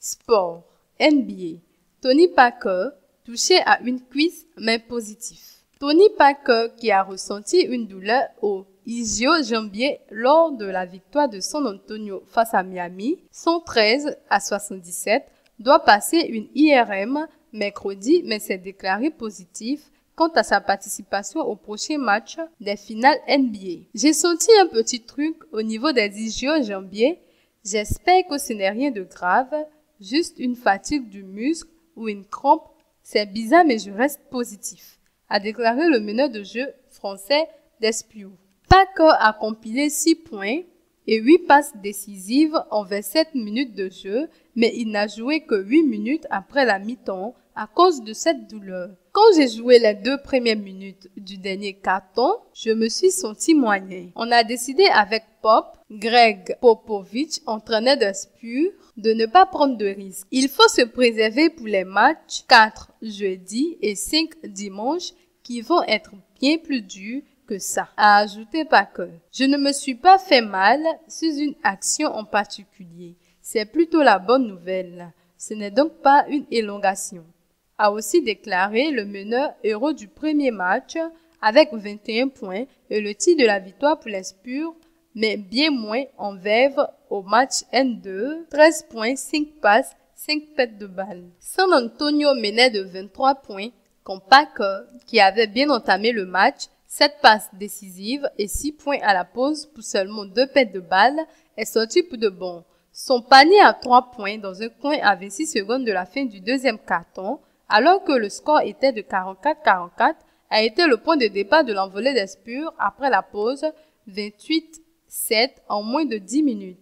Sport, NBA. Tony Parker, touché à une cuisse mais positif. Tony Parker, qui a ressenti une douleur au ischio-jambier lors de la victoire de San Antonio face à Miami, 113-77, doit passer une IRM mercredi mais s'est déclaré positif quant à sa participation au prochain match des finales NBA. J'ai senti un petit truc au niveau des ischio-jambiers. J'espère que ce n'est rien de grave, juste une fatigue du muscle ou une crampe. C'est bizarre mais je reste positif, a déclaré le meneur de jeu français d'Espio. Parker a compilé 6 points et 8 passes décisives en 27 minutes de jeu, mais il n'a joué que 8 minutes après la mi-temps à cause de cette douleur. Quand j'ai joué les 2 premières minutes du dernier quart-temps, je me suis senti moyen. On a décidé avec Greg Popovich, entraîneur de Spurs, de ne pas prendre de risques. Il faut se préserver pour les matchs 4 jeudi et 5 dimanche qui vont être bien plus durs que ça, a ajouté Parker. Je ne me suis pas fait mal sur une action en particulier. C'est plutôt la bonne nouvelle. Ce n'est donc pas une élongation, a aussi déclaré le meneur héros du premier match avec 21 points et le tir de la victoire pour les Spurs, mais bien moins en verve au match N2, 13 points, 5 passes, 5 pertes de balles. San Antonio menait de 23 points quand Parker, qui avait bien entamé le match, 7 passes décisives et 6 points à la pause pour seulement 2 pertes de balles, est sorti pour de bon. Son panier à 3 points dans un coin à 26 secondes de la fin du deuxième quart-temps, alors que le score était de 44-44, a été le point de départ de l'envolée des Spurs après la pause 28-7 en moins de 10 minutes.